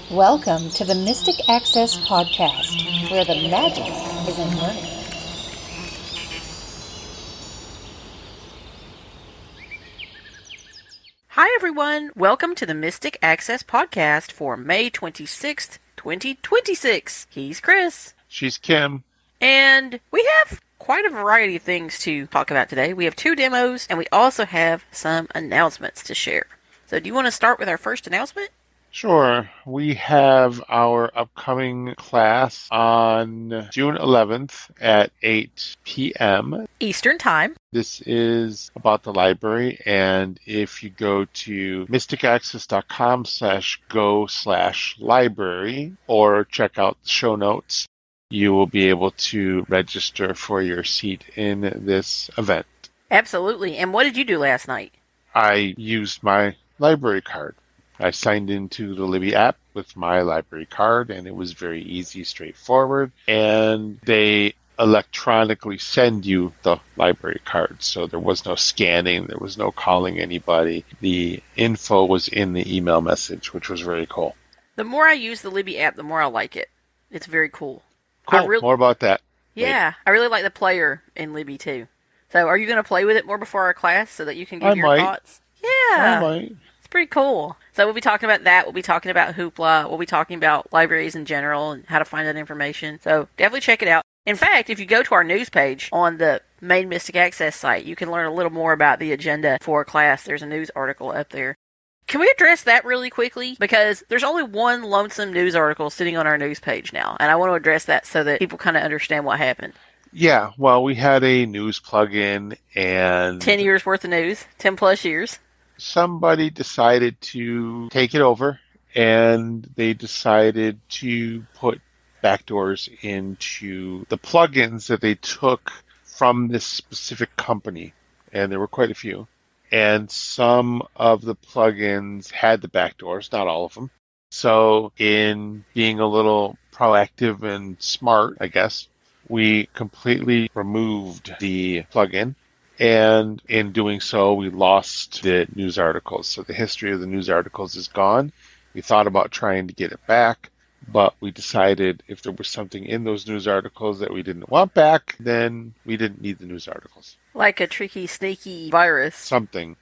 Welcome to the Mystic Access Podcast, where the magic is in learning. Hi everyone, welcome to the Mystic Access Podcast for May 26th, 2026. He's Chris. She's Kim. And we have quite a variety of things to talk about today. We have 2 demos, and we also have some announcements to share. So do you want to start with our first announcement? Sure. We have our upcoming class on June 11th at 8 p.m. Eastern Time. This is about the library, and if you go to mysticaccess.com/go/library or check out the show notes, you will be able to register for your seat in this event. Absolutely. And what did you do last night? I used my library card. I signed into the Libby app with my library card, and it was very easy, straightforward. And they electronically send you the library card. So there was no scanning. There was no calling anybody. The info was in the email message, which was very cool. The more I use the Libby app, the more I like it. It's very cool. Cool. More about that. Yeah. I really like the player in Libby, too. So are you going to play with it more before our class so that you can give your thoughts? Yeah. I might. Pretty cool. So we'll be talking about that. We'll be talking about Hoopla. We'll be talking about libraries in general and how to find that information. So definitely check it out. In fact, if you go to our news page on the main Mystic Access site, you can learn a little more about the agenda for class. There's a news article up there. Can we address that really quickly? Because there's only one lonesome news article sitting on our news page now, and I want to address that so that people kind of understand what happened. Yeah, well, we had a news plugin and 10 years worth of news, 10 plus years. Somebody decided to take it over, and they decided to put backdoors into the plugins that they took from this specific company, and there were quite a few. And some of the plugins had the backdoors, not all of them. So in being a little proactive and smart, I guess, we completely removed the plugin. And in doing so, we lost the news articles. So the history of the news articles is gone. We thought about trying to get it back, but we decided if there was something in those news articles that we didn't want back, then we didn't need the news articles. Like a tricky, sneaky virus. Something.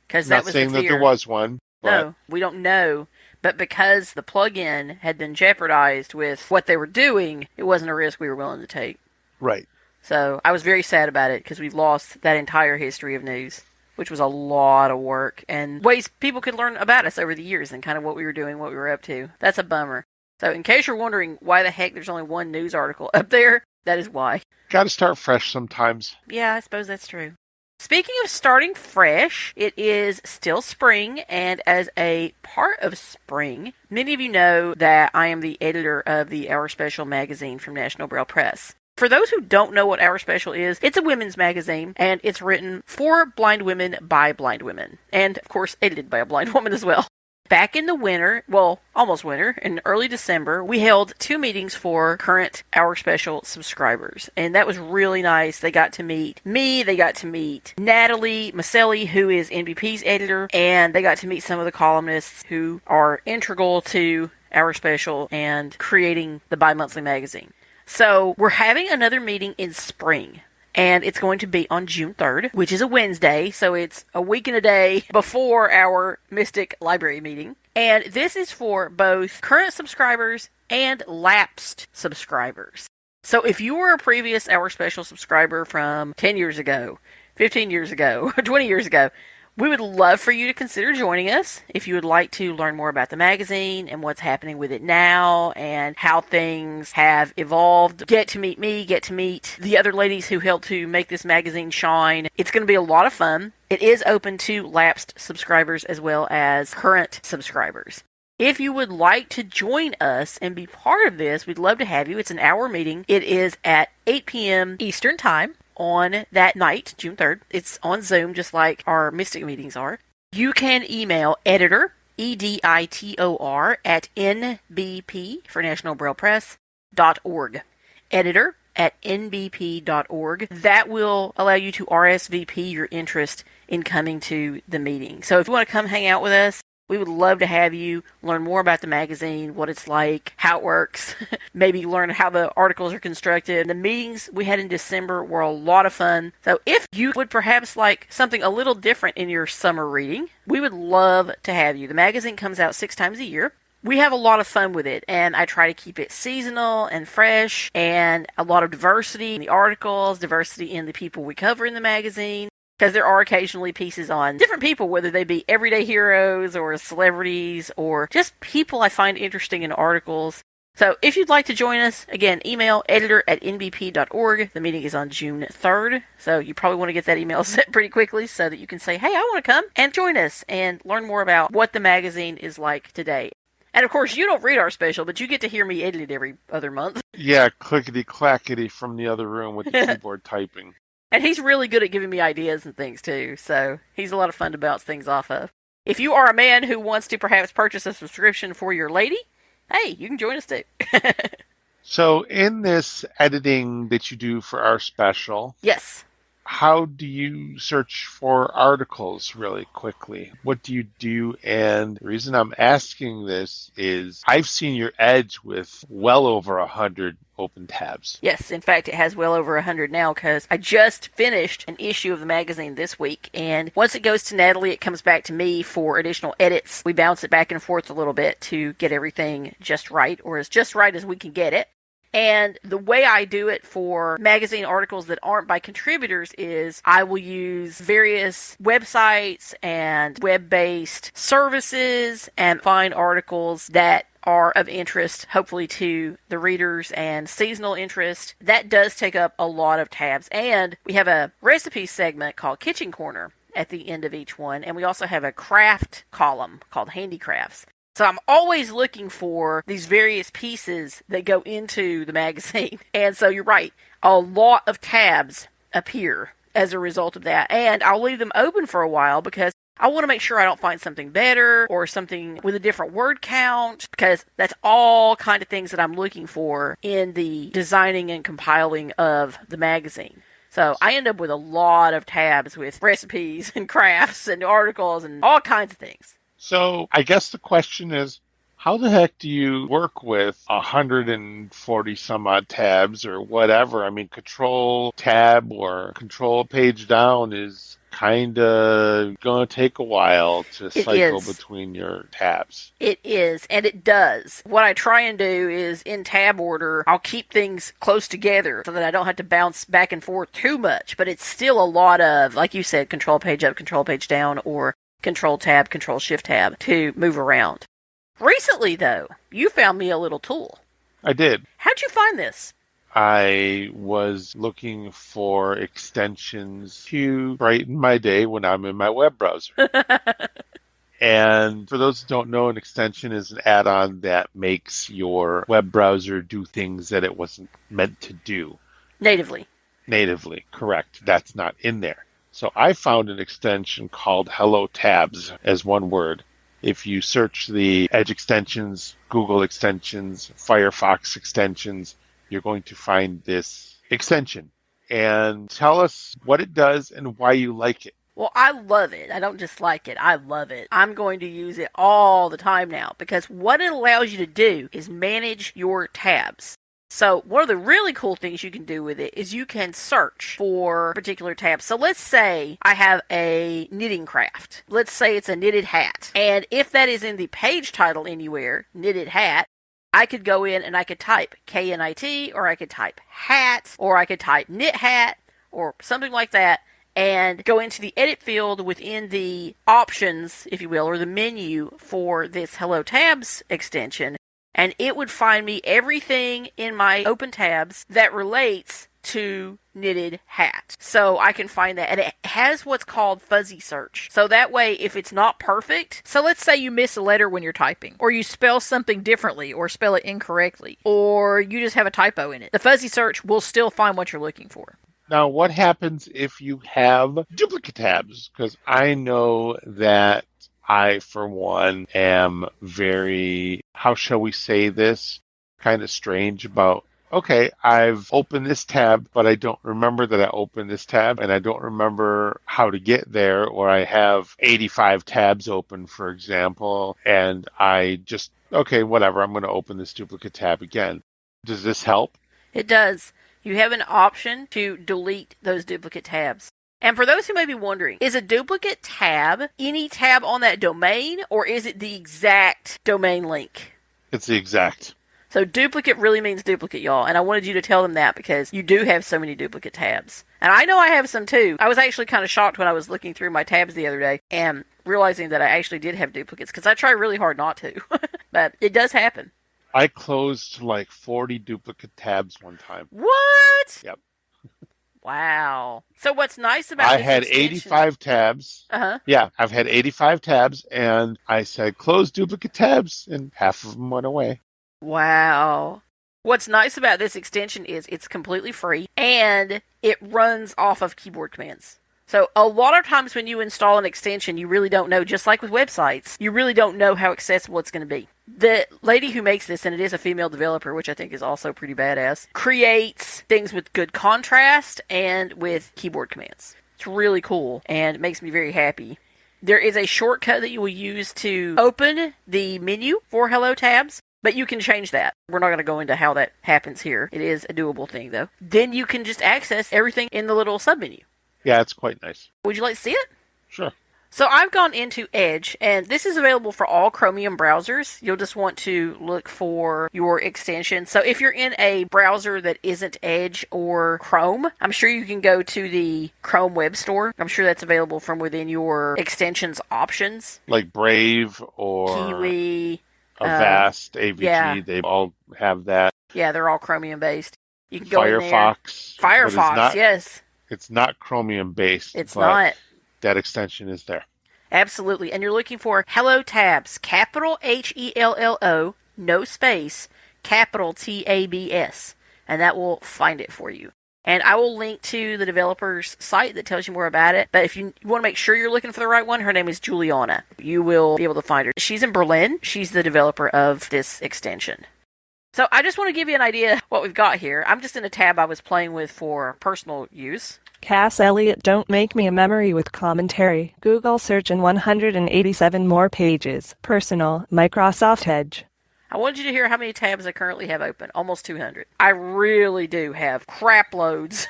Because that was the fear. Not saying that there was one. No, we don't know. But because the plug-in had been jeopardized with what they were doing, it wasn't a risk we were willing to take. Right. So I was very sad about it because we lost that entire history of news, which was a lot of work and ways people could learn about us over the years and kind of what we were doing, what we were up to. That's a bummer. So in case you're wondering why the heck there's only one news article up there, that is why. Got to start fresh sometimes. Yeah, I suppose that's true. Speaking of starting fresh, it is still spring, and as a part of spring, many of you know that I am the editor of the Our Special magazine from National Braille Press. For those who don't know what Our Special is, it's a women's magazine, and it's written for blind women by blind women, and of course edited by a blind woman as well. Back in the winter, well, almost winter, in early December, we held 2 meetings for current Our Special subscribers, and that was really nice. They got to meet me, they got to meet Natalie Maselli, who is NBP's editor, and they got to meet some of the columnists who are integral to Our Special and creating the bi-monthly magazine. So we're having another meeting in spring, and it's going to be on June 3rd, which is a Wednesday, so it's a week and a day before our Mystic Library meeting. And this is for both current subscribers and lapsed subscribers. So if you were a previous Our Special subscriber from 10 years ago, 15 years ago, 20 years ago, we would love for you to consider joining us if you would like to learn more about the magazine and what's happening with it now and how things have evolved. Get to meet me, get to meet the other ladies who helped to make this magazine shine. It's going to be a lot of fun. It is open to lapsed subscribers as well as current subscribers. If you would like to join us and be part of this, we'd love to have you. It's an hour meeting. It is at 8 p.m. Eastern Time. On that night, June 3rd. It's on Zoom, just like our Mystic meetings are. You can email editor, editor, at nbp, for National Braille Press, .org. Editor at nbp.org. That will allow you to RSVP your interest in coming to the meeting. So if you want to come hang out with us, We would love to have you learn more about the magazine, what it's like, how it works, maybe learn how the articles are constructed. The meetings we had in December were a lot of fun. So if you would perhaps like something a little different in your summer reading, we would love to have you. The magazine comes out 6 times a year. We have a lot of fun with it, and I try to keep it seasonal and fresh, and a lot of diversity in the articles, diversity in the people we cover in the magazine. Because there are occasionally pieces on different people, whether they be everyday heroes or celebrities or just people I find interesting in articles. So if you'd like to join us, again, email editor@nbp.org. The meeting is on June 3rd. So you probably want to get that email set pretty quickly so that you can say, hey, I want to come and join us and learn more about what the magazine is like today. And of course, you don't read our special, but you get to hear me edit it every other month. Yeah, clickety-clackety from the other room with the keyboard typing. And he's really good at giving me ideas and things, too. So he's a lot of fun to bounce things off of. If you are a man who wants to perhaps purchase a subscription for your lady, hey, you can join us, too. So in this editing that you do for our special, Yes. how do you search for articles really quickly? What do you do? And the reason I'm asking this is I've seen your edge with well over 100 open tabs. Yes, in fact, it has well over 100 now because I just finished an issue of the magazine this week. And once it goes to Natalie, it comes back to me for additional edits. We bounce it back and forth a little bit to get everything just right, or as just right as we can get it. And the way I do it for magazine articles that aren't by contributors is I will use various websites and web-based services and find articles that are of interest, hopefully, to the readers and seasonal interest. That does take up a lot of tabs. And we have a recipe segment called Kitchen Corner at the end of each one. And we also have a craft column called Handicrafts. So I'm always looking for these various pieces that go into the magazine. And so you're right, a lot of tabs appear as a result of that. And I'll leave them open for a while because I want to make sure I don't find something better or something with a different word count, because that's all kind of things that I'm looking for in the designing and compiling of the magazine. So I end up with a lot of tabs with recipes and crafts and articles and all kinds of things. So I guess the question is, how the heck do you work with 140 some odd tabs or whatever? I mean, control tab or control page down is kind of going to take a while to cycle between your tabs. It is, and it does. What I try and do is in tab order, I'll keep things close together so that I don't have to bounce back and forth too much, but it's still a lot of, like you said, control page up, control page down, or control tab, control shift tab to move around. Recently, though, you found me a little tool. I did. How'd you find this? I was looking for extensions to brighten my day when I'm in my web browser. And for those who don't know, an extension is an add-on that makes your web browser do things that it wasn't meant to do. Natively, correct. That's not in there. So I found an extension called HelloTabs as one word. If you search the Edge extensions, Google extensions, Firefox extensions, you're going to find this extension. And tell us what it does and why you like it. Well, I love it. I don't just like it. I love it. I'm going to use it all the time now because what it allows you to do is manage your tabs. So one of the really cool things you can do with it is you can search for particular tabs. So let's say I have a knitting craft. Let's say it's a knitted hat. And if that is in the page title anywhere, knitted hat, I could go in and I could type KNIT, or I could type hat, or I could type knit hat, or something like that, and go into the edit field within the options, if you will, or the menu for this HelloTabs extension. And it would find me everything in my open tabs that relates to knitted hat. So I can find that. And it has what's called fuzzy search. So that way, if it's not perfect, so let's say you miss a letter when you're typing, or you spell something differently, or spell it incorrectly, or you just have a typo in it, the fuzzy search will still find what you're looking for. Now, what happens if you have duplicate tabs? Because I know that I, for one, am very, how shall we say this, kind of strange about okay, I've opened this tab, but I don't remember that I opened this tab, and I don't remember how to get there, or I have 85 tabs open, for example, and I just, okay, whatever, I'm going to open this duplicate tab again. Does this help? It does. You have an option to delete those duplicate tabs. And for those who may be wondering, is a duplicate tab any tab on that domain, or is it the exact domain link? It's the exact. So duplicate really means duplicate, y'all. And I wanted you to tell them that because you do have so many duplicate tabs. And I know I have some too. I was actually kind of shocked when I was looking through my tabs the other day and realizing that I actually did have duplicates because I try really hard not to. But it does happen. I closed like 40 duplicate tabs one time. What? Yep. Wow. So what's nice about I this had extension... 85 tabs. Uh-huh. Yeah, I've had 85 tabs, and I said close duplicate tabs, and half of them went away. Wow. What's nice about this extension is it's completely free, and it runs off of keyboard commands. So a lot of times when you install an extension, you really don't know, just like with websites, you really don't know how accessible it's going to be. The lady who makes this, and it is a female developer, which I think is also pretty badass, creates things with good contrast and with keyboard commands. It's really cool, and it makes me very happy. There is a shortcut that you will use to open the menu for HelloTabs, but you can change that. We're not going to go into how that happens here. It is a doable thing, though. Then you can just access everything in the little submenu. Yeah, it's quite nice. Would you like to see it? Sure. So I've gone into Edge, and this is available for all Chromium browsers. You'll just want to look for your extension. So if you're in a browser that isn't Edge or Chrome, I'm sure you can go to the Chrome Web Store. I'm sure that's available from within your extensions options. Like Brave or Kiwi, Avast, AVG, yeah. They all have that. Yeah, they're all Chromium-based. You can go in there. Firefox. Firefox, yes. It's not Chromium-based. It's not. That extension is there. Absolutely. And you're looking for HelloTabs, capital HELLO, no space, capital TABS. And that will find it for you. And I will link to the developer's site that tells you more about it. But if you want to make sure you're looking for the right one, her name is Juliana. You will be able to find her. She's in Berlin. She's the developer of this extension. So I just want to give you an idea of what we've got here. I'm just in a tab I was playing with for personal use. Cass Elliot, don't make me a memory with commentary. Google search and 187 more pages. Personal, Microsoft Edge. I wanted you to hear how many tabs I currently have open. Almost 200. I really do have crap loads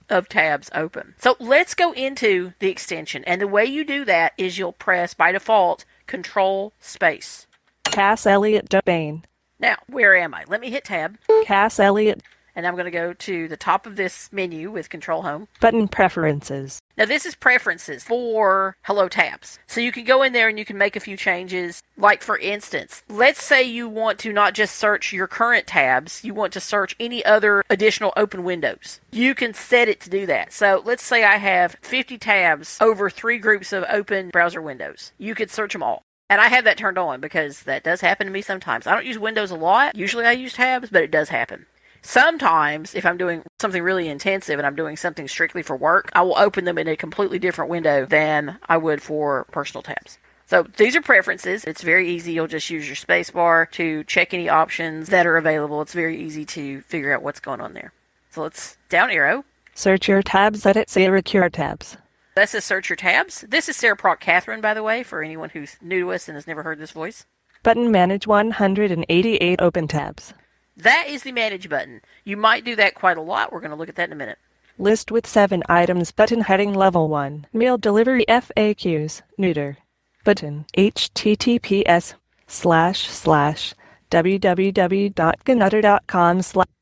of tabs open. So let's go into the extension. And the way you do that is you'll press, by default, Control Space. Cass Elliot domain. Now, where am I? Let me hit Tab. Cass Elliot. And I'm going to go to the top of this menu with Control Home. Button Preferences. Now, this is preferences for HelloTabs. So you can go in there and you can make a few changes. Like, for instance, let's say you want to not just search your current tabs, you want to search any other additional open windows. You can set it to do that. So let's say I have 50 tabs over 3 groups of open browser windows. You could search them all. And I have that turned on because that does happen to me sometimes. I don't use Windows a lot. Usually I use tabs, but it does happen. Sometimes, if I'm doing something really intensive and I'm doing something strictly for work, I will open them in a completely different window than I would for personal tabs. So these are preferences. It's very easy. You'll just use your space bar to check any options that are available. It's very easy to figure out what's going on there. So let's down arrow. Search your tabs, edit, save your tabs. That says search your tabs. This is Sarah Proc Catherine, by the way, for anyone who's new to us and has never heard this voice. Button manage 188 open tabs. That is the manage button. You might do that quite a lot. We're going to look at that in a minute. List with 7 items. Button heading level 1. Meal delivery FAQs. Neuter. Button https://www.gnutter.com/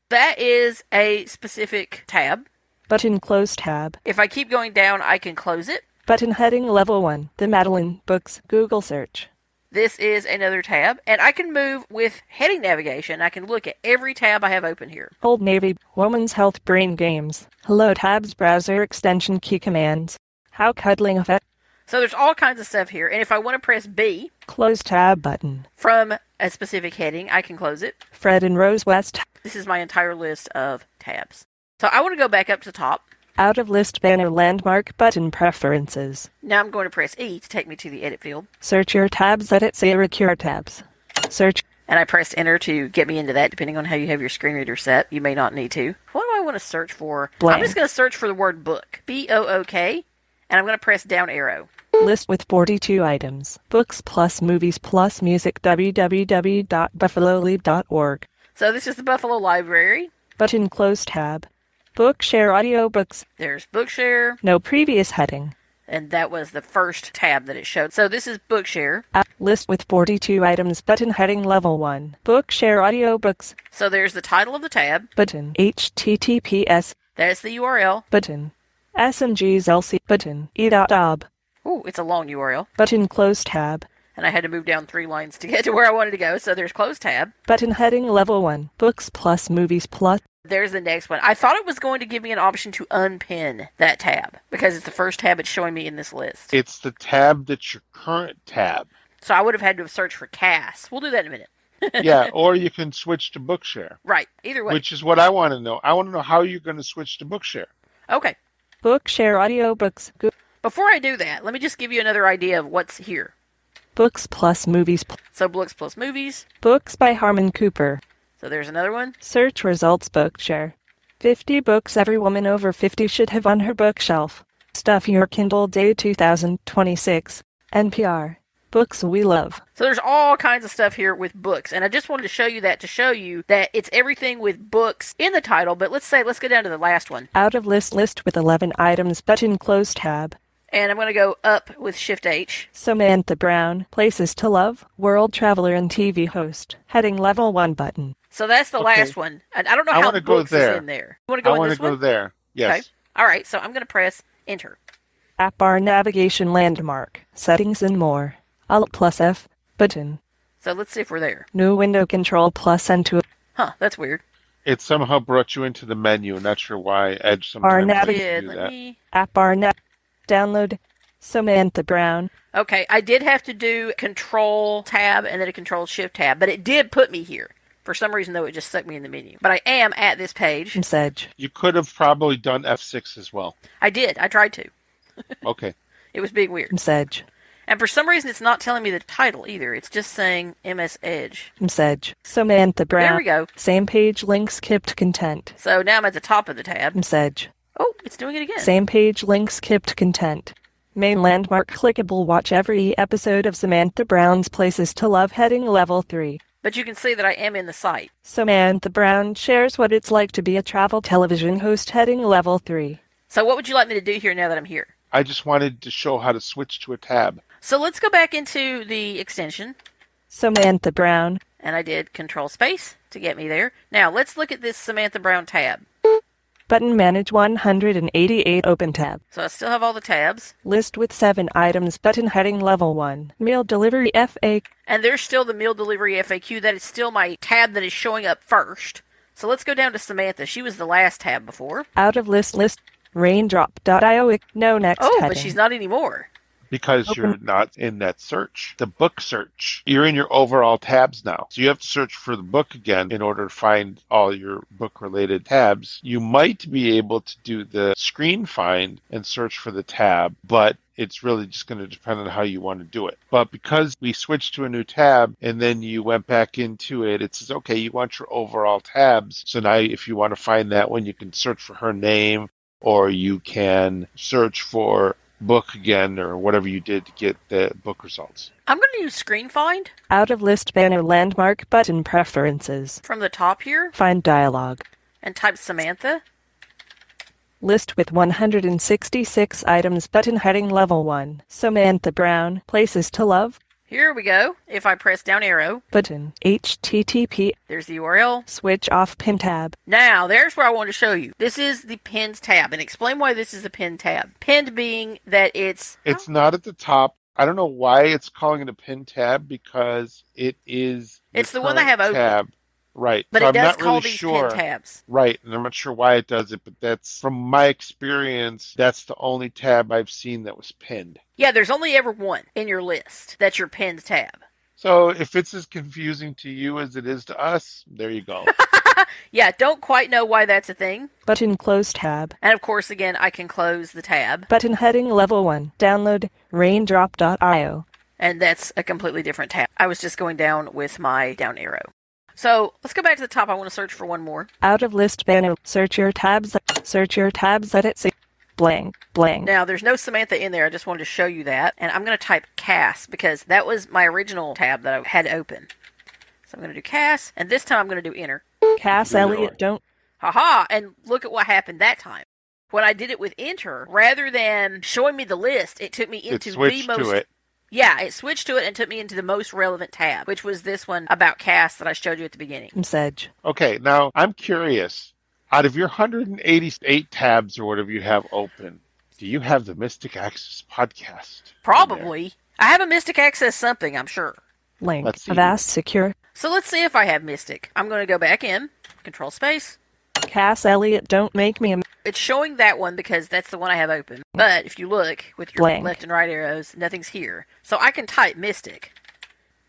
That is a specific tab. Button close tab. If I keep going down, I can close it. Button heading level 1. The Madeline Books Google search. This is another tab, and I can move with heading navigation. I can look at every tab I have open here. Old Navy, Woman's Health Brain Games, HelloTabs browser extension key commands, How Cuddling Effect. So there's all kinds of stuff here, and if I want to press B, close tab button. From a specific heading, I can close it. Fred and Rose West. This is my entire list of tabs. So I want to go back up to the top. Out of list banner landmark button preferences. Now I'm going to press E to take me to the edit field. Search your tabs, edit, save your tabs. Search. And I pressed enter to get me into that, depending on how you have your screen reader set. You may not need to. What do I want to search for? Blank. I'm just going to search for the word book. B-O-O-K. And I'm going to press down arrow. List with 42 items. Books plus movies plus music. www.buffalolive.org. So this is the Buffalo Library. Button close tab. Bookshare audiobooks. There's Bookshare. No previous heading. And that was the first tab that it showed. So this is Bookshare. List with 42 items. Button heading level 1. Bookshare audiobooks. So there's the title of the tab. Button. HTTPS. That's the URL. Button. SMG's LC. Button. E.dob. Ooh, it's a long URL. Button close tab. And I had to move down 3 lines to get to where I wanted to go. So there's close tab. Button heading level 1. Books plus movies plus. There's the next one. I thought it was going to give me an option to unpin that tab because it's the first tab it's showing me in this list. It's the tab that's your current tab. So I would have had to have searched for Cass. We'll do that in a minute. Yeah, or you can switch to Bookshare. Right. Either way. Which is what I want to know. I want to know how you're going to switch to Bookshare. Okay. Bookshare audiobooks. Before I do that, let me just give you another idea of what's here. Books plus movies. So books plus movies. Books by Harmon Cooper. So there's another one. Search results Bookshare. 50 books every woman over 50 should have on her bookshelf. Stuff Your Kindle Day 2026. NPR. Books we love. So there's all kinds of stuff here with books. And I just wanted to show you that it's everything with books in the title. But let's go down to the last one. Out of list with 11 items. Button close tab. And I'm going to go up with Shift H. Samantha Brown. Places to love. World traveler and TV host. Heading level 1 button. So that's the last one. And I don't know how books is in there. You want to go in this one? I want to go there. Yes. Okay. All right. So I'm going to press enter. App bar navigation landmark. Settings and more. Alt plus F. Button. So let's see if we're there. New window control plus N2. Huh. That's weird. It somehow brought you into the menu. Not sure why. Edge sometimes lets you do that. App bar download. Samantha Brown. Okay. I did have to do Control Tab and then a Control Shift Tab, but it did put me here. For some reason, though, it just stuck me in the menu. But I am at this page. Sedge. You could have probably done F6 as well. I did. I tried to. Okay. It was being weird. Sedge. And for some reason, it's not telling me the title either. It's just saying MS Edge. Sedge. Samantha Brown. There we go. Same page link skipped content. So now I'm at the top of the tab. Sedge. Oh, it's doing it again. Same page link skipped content. Main landmark clickable. Watch every episode of Samantha Brown's Places to Love heading level 3. But you can see that I am in the site. Samantha Brown shares what it's like to be a travel television host heading level 3. So what would you like me to do here now that I'm here? I just wanted to show how to switch to a tab. So let's go back into the extension. Samantha Brown. And I did Control Space to get me there. Now let's look at this Samantha Brown tab. Button manage 188 open tab. So I still have all the tabs. List with 7 items. Button heading level 1. Meal delivery FA. And there's still the meal delivery FAQ. That is still my tab that is showing up first. So let's go down to Samantha. She was the last tab before. Out of list. Raindrop.io. No next heading. But she's not anymore. Because you're not in that search. The book search. You're in your overall tabs now. So you have to search for the book again in order to find all your book-related tabs. You might be able to do the screen find and search for the tab, but it's really just going to depend on how you want to do it. But because we switched to a new tab and then you went back into it, it says, okay, you want your overall tabs. So now if you want to find that one, you can search for her name, or you can search for book again, or whatever you did to get the book results. I'm going to use Screen Find. Out of list banner landmark button preferences. From the top here. Find dialog. And type Samantha. List with 166 items. Button heading level 1. Samantha Brown. Places to love. Here we go. If I press down arrow. Button. HTTP. There's the URL. Switch off pin tab. Now, there's where I want to show you. This is the pinned tab. And explain why this is a pinned tab. Pinned being that it's... It's not at the top. I don't know why it's calling it a pinned tab, because it is... It's the one I have open. Tab. Right. But so it does I'm not call really these sure. pinned tabs. Right. And I'm not sure why it does it, but that's, from my experience, that's the only tab I've seen that was pinned. Yeah, there's only ever one in your list that's your pinned tab. So if it's as confusing to you as it is to us, there you go. Yeah, don't quite know why that's a thing. Button close tab. And of course, again, I can close the tab. Button heading level 1. Download raindrop.io. And that's a completely different tab. I was just going down with my down arrow. So let's go back to the top. I want to search for one more. Out of list banner. Search your tabs. Search your tabs. Edit. Blank. Blank. Now, there's no Samantha in there. I just wanted to show you that. And I'm going to type Cass because that was my original tab that I had open. So I'm going to do Cass. And this time I'm going to do enter. Cass Elliott, don't. Haha. And look at what happened that time. When I did it with enter, rather than showing me the list, it took me into the most... to it. Yeah, it switched to it and took me into the most relevant tab, which was this one about Cass that I showed you at the beginning. Sedge. Okay, now I'm curious. Out of your 188 tabs or whatever you have open, do you have the Mystic Access podcast? Probably. I have a Mystic Access something, I'm sure. Link. Let's see. Avast secure. So let's see if I have Mystic. I'm going to go back in, Control Space. Cass Elliott, don't make me a... It's showing that one because that's the one I have open. But if you look with your Blank. left and right arrows, nothing's here. So I can type Mystic.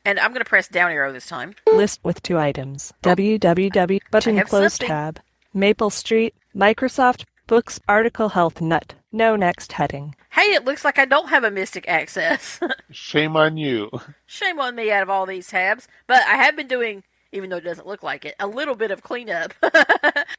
And I'm going to press down arrow this time. List with 2 items. www. Button have close something. tab. Maple Street. Microsoft. Books. Article Health Nut. No next heading. Hey, it looks like I don't have a Mystic Access. Shame on you. Shame on me out of all these tabs. But I have been doing, even though it doesn't look like it, a little bit of cleanup.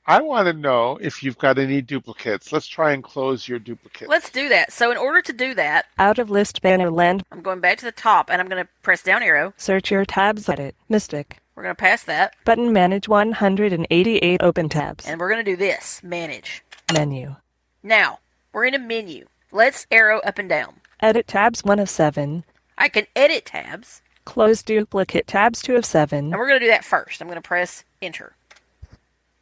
I want to know if you've got any duplicates. Let's try and close your duplicates. Let's do that. So in order to do that, Out of list banner land. I'm going back to the top and I'm going to press down arrow. Search your tabs. Edit. Mystic. We're going to pass that. Button manage 188 open tabs. And we're going to do this. Manage. Menu. Now, we're in a menu. Let's arrow up and down. Edit tabs 1 of 7. I can edit tabs. Close duplicate tabs 2 of 7. And we're going to do that first. I'm going to press enter.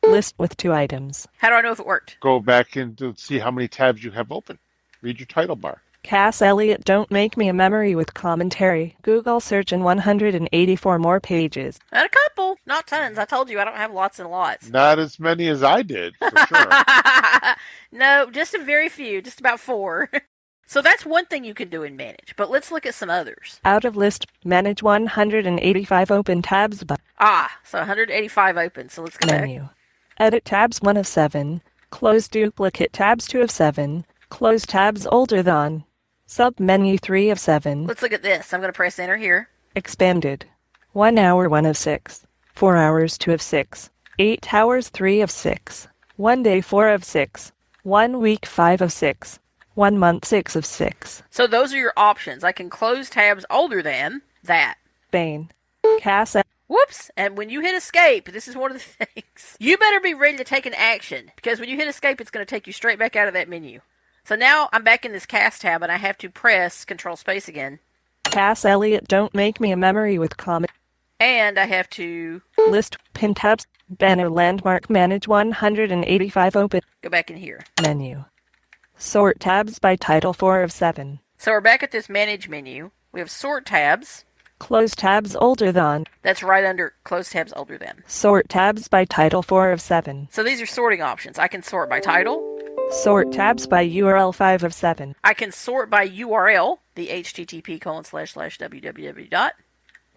List with 2 items. How do I know if it worked? Go back and see how many tabs you have open. Read your title bar. Cass Elliott, don't make me a memory with commentary. Google search and 184 more pages. And a couple. Not tons. I told you I don't have lots and lots. Not as many as I did, for sure. No, just a very few. Just about 4. So that's one thing you can do in Manage. But let's look at some others. Out of list, manage 185 open tabs. So 185 open. So let's go back. Menu. Edit tabs 1 of 7. Close duplicate tabs 2 of 7. Close tabs older than. Sub-menu 3 of 7. Let's look at this. I'm going to press enter here. Expanded. 1 hour 1 of 6. 4 hours 2 of 6. 8 hours 3 of 6. 1 day 4 of 6. 1 week 5 of 6. 1 month 6 of 6. So those are your options. I can close tabs older than that. Bane. Cass. Whoops! And when you hit escape, this is one of the things. You better be ready to take an action, because when you hit escape, it's going to take you straight back out of that menu. So now I'm back in this Cass tab, and I have to press Control Space again. Cass Elliott, don't make me a memory with comment. And I have to List pin tabs. Banner landmark manage 185 open. go back in here. Menu. Sort tabs by title 4 of 7. So we're back at this Manage menu. We have Sort tabs. Close tabs older than. That's right under Close tabs older than. Sort tabs by title 4 of 7. So these are sorting options. I can sort by title. Sort tabs by URL 5 of 7. I can sort by URL, the http://www.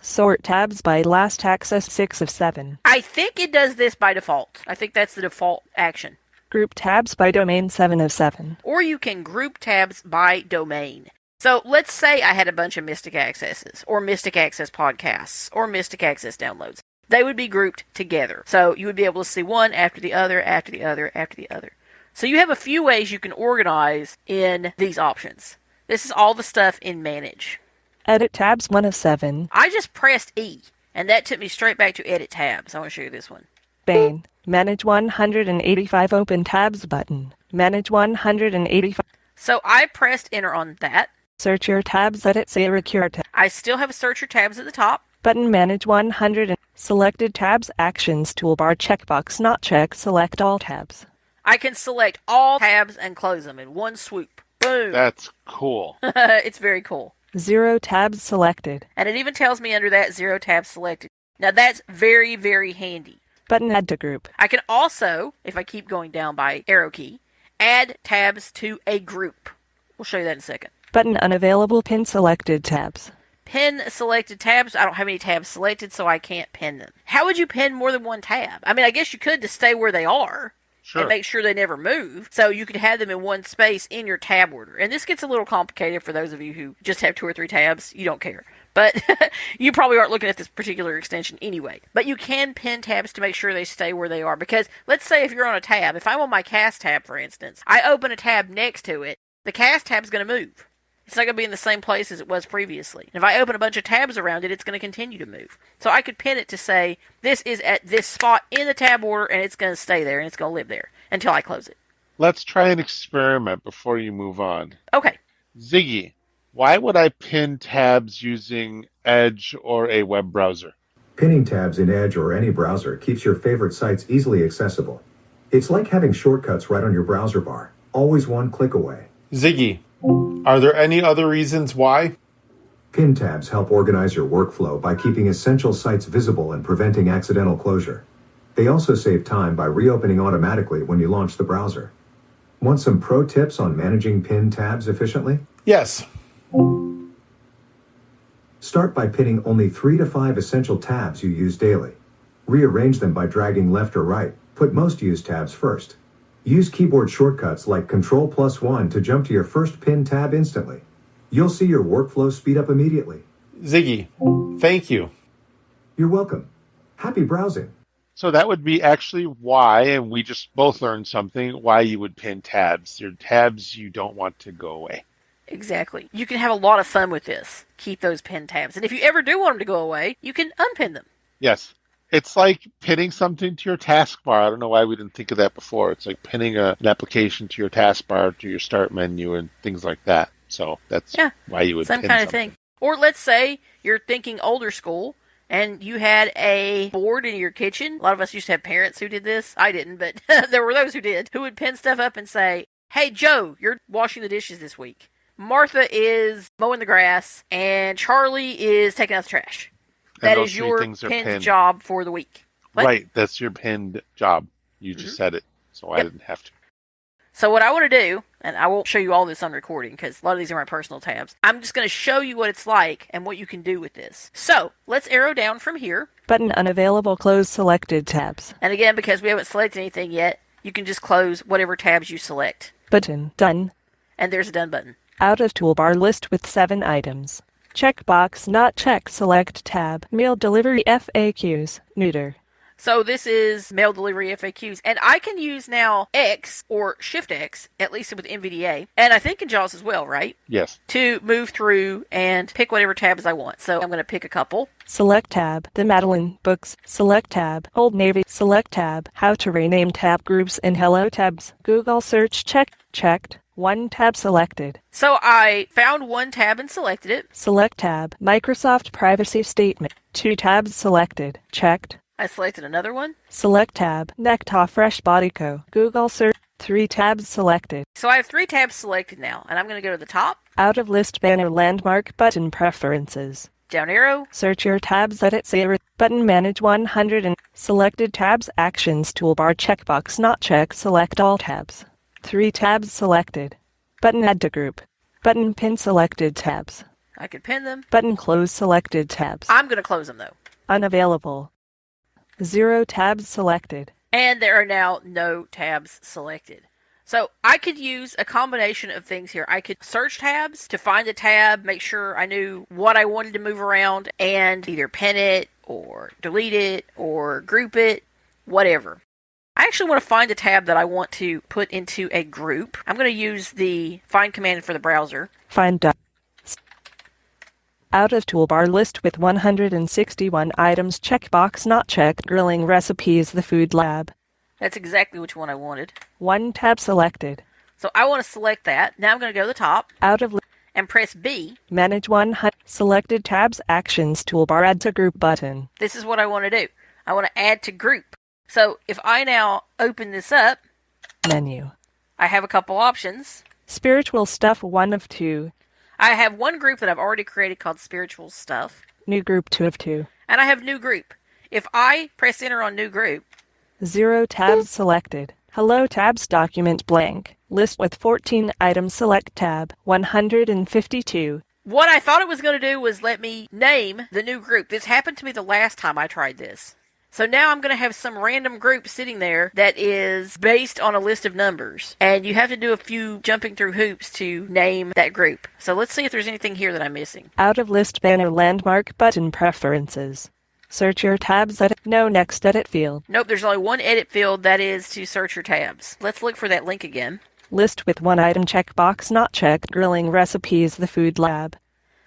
Sort tabs by last access 6 of 7. I think it does this by default. I think that's the default action. Group tabs by domain 7 of 7. Or you can group tabs by domain. So let's say I had a bunch of Mystic Accesses, or Mystic Access podcasts, or Mystic Access downloads. They would be grouped together. So you would be able to see one after the other, after the other, after the other. So you have a few ways you can organize in these options. This is all the stuff in Manage. Edit tabs 1 of 7. I just pressed E, and that took me straight back to Edit Tabs. I want to show you this one. Bane. Manage 185 open tabs button. Manage 185. So I pressed Enter on that. Search your tabs. Edit say recure tab. I still have a Search Your Tabs at the top. Button manage 100. Selected tabs actions toolbar checkbox not checked. Select all tabs. I can select all tabs and close them in one swoop. Boom. That's cool. It's very cool. 0 tabs selected. And it even tells me under that 0 tabs selected. Now that's very, very handy. Button add to group. I can also, if I keep going down by arrow key, add tabs to a group. We'll show you that in a second. Button unavailable pin selected tabs. Pin selected tabs. I don't have any tabs selected, so I can't pin them. How would you pin more than one tab? I mean, I guess you could to stay where they are. Sure. and make sure they never move, so you could have them in one space in your tab order. And this gets a little complicated for those of you who just have 2 or 3 tabs. You don't care. But you probably aren't looking at this particular extension anyway. But you can pin tabs to make sure they stay where they are. Because let's say if you're on a tab, if I'm on my cast tab, for instance, I open a tab next to it, the cast tab's going to move. It's not going to be in the same place as it was previously. And if I open a bunch of tabs around it, it's going to continue to move. So I could pin it to say, this is at this spot in the tab order, and it's going to stay there, and it's going to live there until I close it. Let's try an experiment before you move on. Okay. Ziggy, why would I pin tabs using Edge or a web browser? Pinning tabs in Edge or any browser keeps your favorite sites easily accessible. It's like having shortcuts right on your browser bar, always one click away. Ziggy, are there any other reasons why? Pin tabs help organize your workflow by keeping essential sites visible and preventing accidental closure. They also save time by reopening automatically when you launch the browser. Want some pro tips on managing pin tabs efficiently? Yes. Start by pinning only 3 to 5 essential tabs you use daily. Rearrange them by dragging left or right. Put most used tabs first. Use keyboard shortcuts like Ctrl+1 to jump to your first pin tab instantly. You'll see your workflow speed up immediately. Ziggy, thank you. You're welcome. Happy browsing. So that would be actually why, and we just both learned something, why you would pin tabs. They're tabs you don't want to go away. Exactly. You can have a lot of fun with this. Keep those pin tabs. And if you ever do want them to go away, you can unpin them. Yes. It's like pinning something to your taskbar. I don't know why we didn't think of that before. It's like pinning an application to your taskbar, to your start menu, and things like that. So that's why you would some pin kind of something. thing. Or let's say you're thinking older school, and you had a board in your kitchen. A lot of us used to have parents who did this. I didn't, but there were those who did, who would pin stuff up and say, hey, Joe, you're washing the dishes this week. Martha is mowing the grass, and Charlie is taking out the trash. And That those is three your things are pinned job for the week. What? Right, that's your pinned job. You just said it, so I didn't have to. So what I want to do, and I won't show you all this on recording because a lot of these are my personal tabs. I'm just going to show you what it's like and what you can do with this. So let's arrow down from here. Button unavailable, close selected tabs. And again, because we haven't selected anything yet, you can just close whatever tabs you select. Button done. And there's a done button. Out of toolbar list with 7 items. Checkbox not checked, select tab. Mail delivery FAQs, neuter. So this is mail delivery FAQs. And I can use now X or Shift X, at least with NVDA, and I think in JAWS as well, right? Yes. To move through and pick whatever tabs I want. So I'm going to pick a couple. Select tab. The Madeline Books. Select tab. Old Navy. Select tab. How to rename tab groups in HelloTabs. Google search checked. 1 tab selected. So I found 1 tab and selected it. Select tab. Microsoft privacy statement. 2 tabs selected. Checked. I selected another one. Select tab. Nectar Fresh Body Co. Google search. 3 tabs selected. So I have 3 tabs selected now, and I'm going to go to the top. Out of list banner landmark button preferences. Down arrow. Search your tabs, edit save button, manage 100 and selected tabs, actions toolbar, checkbox not checked, select all tabs. 3 tabs selected. Button add to group. Button pin selected tabs. I could pin them. Button close selected tabs. I'm going to close them though. Unavailable. 0 tabs selected. And there are now no tabs selected. So I could use a combination of things here. I could search tabs to find a tab, make sure I knew what I wanted to move around, and either pin it or delete it or group it, whatever. I actually want to find a tab that I want to put into a group. I'm going to use the find command for the browser. Find out of toolbar list with 161 items, checkbox not checked, grilling recipes, the food lab. That's exactly which one I wanted. 1 tab selected. So I want to select that. Now I'm going to go to the top. Out of and press B. Manage 100 selected tabs, actions toolbar, add to group button. This is what I want to do. I want to add to group. So if I now open this up, menu. I have a couple options. Spiritual stuff 1 of 2. I have one group that I've already created called spiritual stuff. New group 2 of 2. And I have new group. If I press enter on new group. 0 tabs selected. HelloTabs document blank. List with 14 items, select tab 152. What I thought it was going to do was let me name the new group. This happened to me the last time I tried this. So now I'm going to have some random group sitting there that is based on a list of numbers. And you have to do a few jumping through hoops to name that group. So let's see if there's anything here that I'm missing. Out of list banner landmark button preferences. Search your tabs at no next edit field. Nope, there's only one edit field, that is to search your tabs. Let's look for that link again. List with one item checkbox not checked. Grilling recipes the food lab.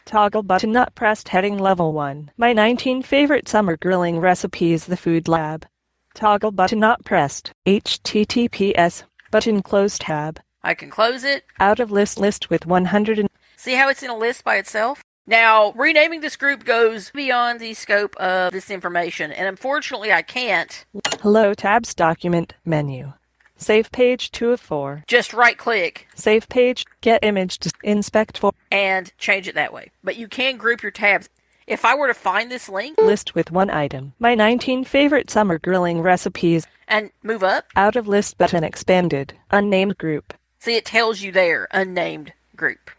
Toggle button not pressed. Heading level 1. My 19 favorite summer grilling recipes the food lab. Toggle button not pressed. HTTPS. Button close tab. I can close it. Out of list with 100 See how it's in a list by itself? Now, renaming this group goes beyond the scope of this information, and unfortunately I can't. HelloTabs document menu. Save page 2 of 4. Just right-click. Save page, get image, inspect for. And change it that way. But you can group your tabs. If I were to find this link. List with one item. My 19 favorite summer grilling recipes. And move up. Out of list button expanded. Unnamed group. See, it tells you there, unnamed group.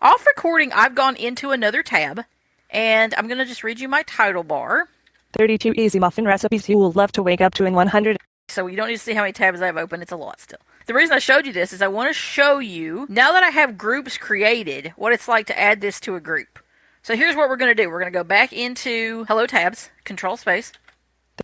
Off recording, I've gone into another tab. And I'm going to just read you my title bar. 32 easy muffin recipes you will love to wake up to in 100. So you don't need to see how many tabs I have open. It's a lot still. The reason I showed you this is I want to show you, now that I have groups created, what it's like to add this to a group. So here's what we're going to do. We're going to go back into HelloTabs, Control Space.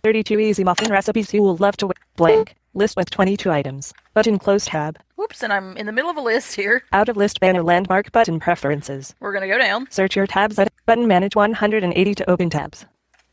32 easy muffin recipes you will love to blank. List with 22 items. Button close tab. Whoops, and I'm in the middle of a list here. Out of list banner landmark button preferences. We're going to go down. Search your tabs edit button manage 180 to open tabs.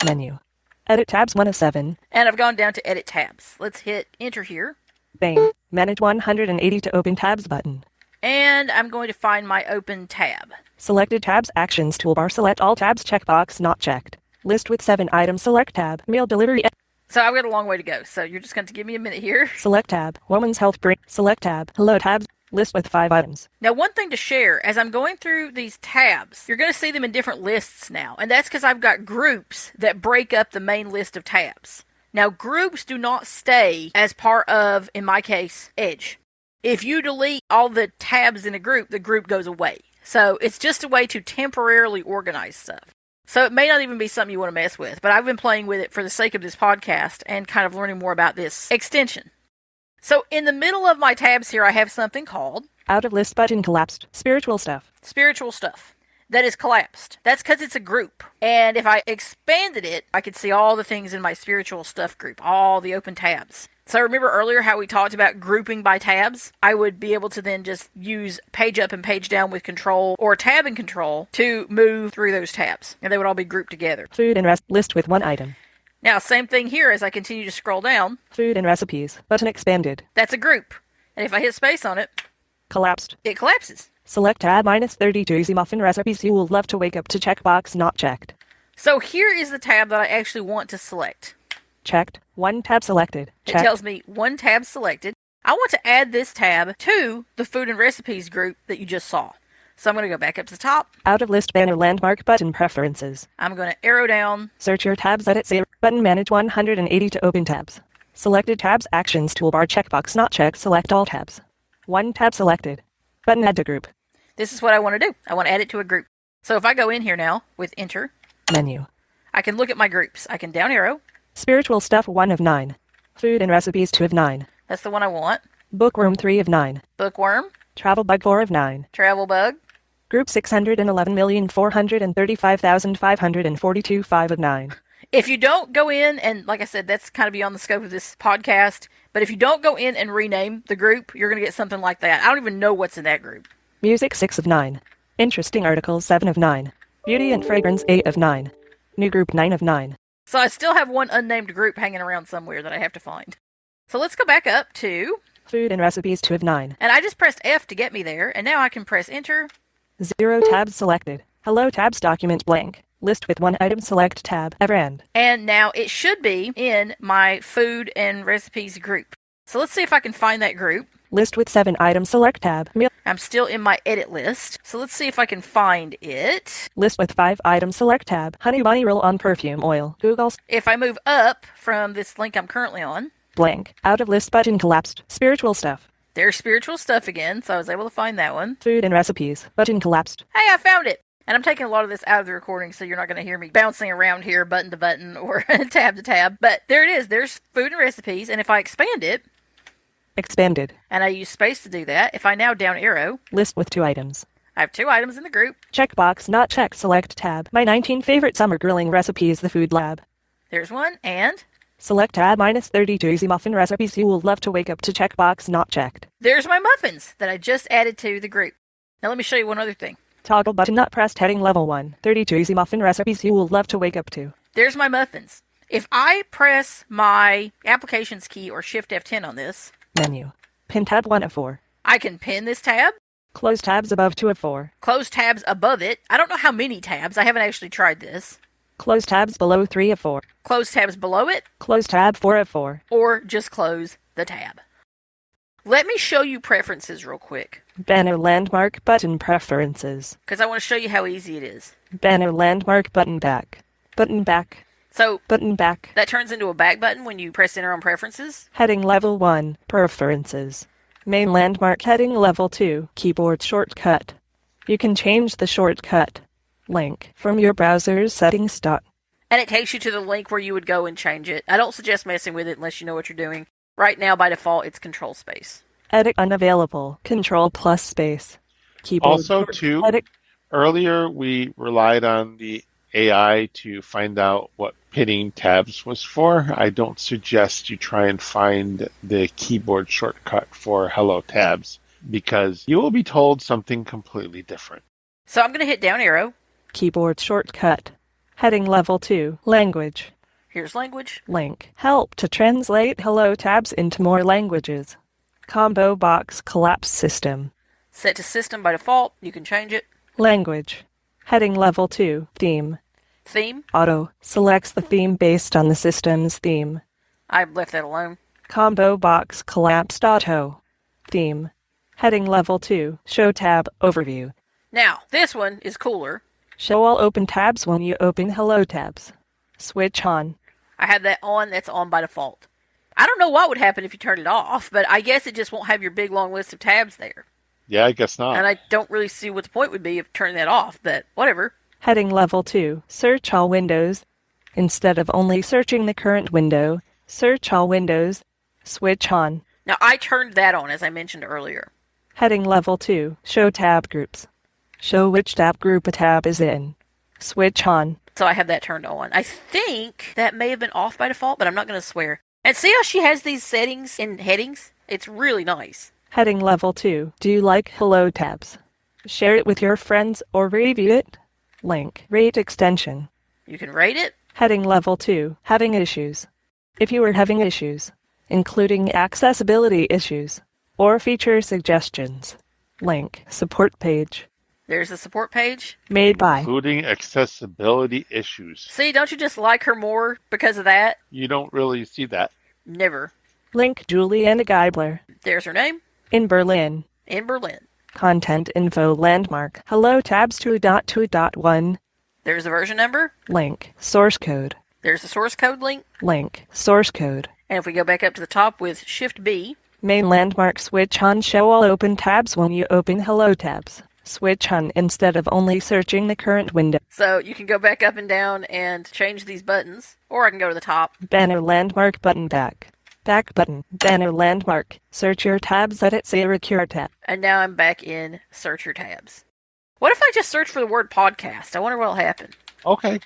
Menu. Edit tabs 1 of 7. And I've gone down to edit tabs. Let's hit enter here. Bang. Manage 180 to open tabs button. And I'm going to find my open tab. Selected tabs actions toolbar select all tabs checkbox not checked. List with 7 items select tab mail delivery. So I've got a long way to go. So you're just going to give me a minute here. Select tab women's health break. Select tab HelloTabs. List with 5 items. Now, one thing to share, as I'm going through these tabs, you're going to see them in different lists now. And that's because I've got groups that break up the main list of tabs. Now, groups do not stay as part of, in my case, Edge. If you delete all the tabs in a group, the group goes away. So it's just a way to temporarily organize stuff. So it may not even be something you want to mess with, but I've been playing with it for the sake of this podcast and kind of learning more about this extension. So in the middle of my tabs here, I have something called Out of list button collapsed. Spiritual stuff. Spiritual stuff. That is collapsed. That's because it's a group. And if I expanded it, I could see all the things in my spiritual stuff group, all the open tabs. So remember earlier how we talked about grouping by tabs? I would be able to then just use page up and page down with control or tab and control to move through those tabs. And they would all be grouped together. Food and rest list with 1 item. Now, same thing here as I continue to scroll down. Food and recipes. Button expanded. That's a group. And if I hit space on it, collapsed. It collapses. Select tab minus 32 easy muffin recipes you will love to wake up to checkbox not checked. So here is the tab that I actually want to select. Checked. 1 tab selected. It tells me 1 tab selected. I want to add this tab to the food and recipes group that you just saw. So I'm going to go back up to the top. Out of list banner landmark button preferences. I'm going to arrow down. Search your tabs edit save button manage 180 to open tabs. Selected tabs actions toolbar checkbox not checked select all tabs. 1 tab selected. Button add to group. This is what I want to do. I want to add it to a group. So if I go in here now with enter. Menu. I can look at my groups. I can down arrow. Spiritual stuff 1 of 9. Food and recipes 2 of 9. That's the one I want. Bookworm 3 of 9. Bookworm. Travel bug 4 of 9. Travel bug. Group 611,435,542 5 of 9. If you don't go in, and like I said, that's kind of beyond the scope of this podcast, but if you don't go in and rename the group, you're going to get something like that. I don't even know what's in that group. Music 6 of 9. Interesting articles 7 of 9. Beauty and fragrance 8 of 9. New group 9 of 9. So I still have one unnamed group hanging around somewhere that I have to find. So let's go back up to food and recipes 2 of 9. And I just pressed F to get me there, and now I can press enter. 0 tabs selected. HelloTabs document blank. List with 1 item select tab ever end. And now it should be in my food and recipes group. So let's see if I can find that group. List with 7 items select tab. Meal. I'm still in my edit list. So let's see if I can find it. List with 5 items select tab. Honey Bunny roll on perfume oil. Google's. If I move up from this link I'm currently on. Blank. Out of list button collapsed. Spiritual stuff. There's spiritual stuff again, so I was able to find that one. Food and recipes. Button collapsed. Hey, I found it. And I'm taking a lot of this out of the recording, so you're not going to hear me bouncing around here button to button or tab to tab. But there it is. There's food and recipes. And if I expand it, Expanded. and I use space to do that, if I now down arrow, List with 2 items. I have 2 items in the group. Checkbox not checked. Select tab. My 19 favorite summer grilling recipes. The Food Lab. There's one, and Select tab -32 easy muffin recipes you will love to wake up to. Checkbox not checked. there's my muffins that I just added to the group. Now let me show you one other thing. Toggle button not pressed. Heading level 1. 32 easy muffin recipes you will love to wake up to. There's my muffins. If I press my applications key or Shift F10 on this, Menu. Pin tab 1 of 4. I can pin this tab, Close tabs above 2 of 4. close tabs above it. I don't know how many tabs. I haven't actually tried this. Close tabs below 3 of 4. Close tabs below it, Close tab 4 of 4. or just close the tab. Let me show you preferences real quick, Banner landmark button preferences. because I want to show you how easy it is. Banner landmark button back. Button back. So Button back. that turns into a back button when you press enter on preferences. Heading level 1. Preferences. Main landmark heading level 2. Keyboard shortcut. You can change the shortcut link from your browser's settings. And it takes you to the link where you would go and change it. I don't suggest messing with it unless you know what you're doing. Right now, by default, it's control space. Edit unavailable. Control plus space. Keyboard Also, too, edit. earlier we relied on the AI to find out what pinning tabs was for. I don't suggest you try and find the keyboard shortcut for HelloTabs because you will be told something completely different. So I'm going to hit down arrow. Keyboard shortcut. Heading level 2. Language. Here's language. Link. Help to translate HelloTabs into more languages. Combo box collapse system. Set to system by default. You can change it. Language. Heading level 2. Theme. Theme. Auto. Selects the theme based on the system's theme. I left that alone. Combo box collapsed auto. Theme. Heading level 2. Show tab overview. Now, this one is cooler. Show all open tabs when you open HelloTabs. Switch on. I have that on. That's on by default. I don't know what would happen if you turned it off, but I guess it just won't have your big long list of tabs there. Yeah, I guess not. And I don't really see what the point would be of turning that off, but whatever. Heading level 2. Search all windows. Instead of only searching the current window, search all windows. Switch on. Now, I turned that on, as I mentioned earlier. Heading level 2. Show tab groups. Show which tab group a tab is in. Switch on. So I have that turned on. I think that may have been off by default, but I'm not going to swear. And see how she has these settings in headings? It's really nice. Heading level 2. Do you like HelloTabs? Share it with your friends or review it. Link. Rate extension. You can rate it. Heading level 2. Having issues. If you are having issues, including accessibility issues or feature suggestions. Link. Support page. There's the support page. Made by. Including accessibility issues. See, don't you just like her more because of that? You don't really see that. Never. Link. Juliana Geibler. There's her name. In Berlin. In Berlin. Content info landmark. HelloTabs 2.2.1. There's the version number. Link. Source code. There's the source code link. Link. Source code. And if we go back up to the top with Shift B, Main landmark switch on. Show all open tabs when you open HelloTabs. Switch on instead of only searching the current window. so you can go back up and down and change these buttons, or I can go to the top. Banner landmark button back. Back button. Banner landmark. Search your tabs. Edit say recure tab. And now I'm back in Search Your Tabs. What if I just search for the word podcast? I wonder what'll happen. Okay.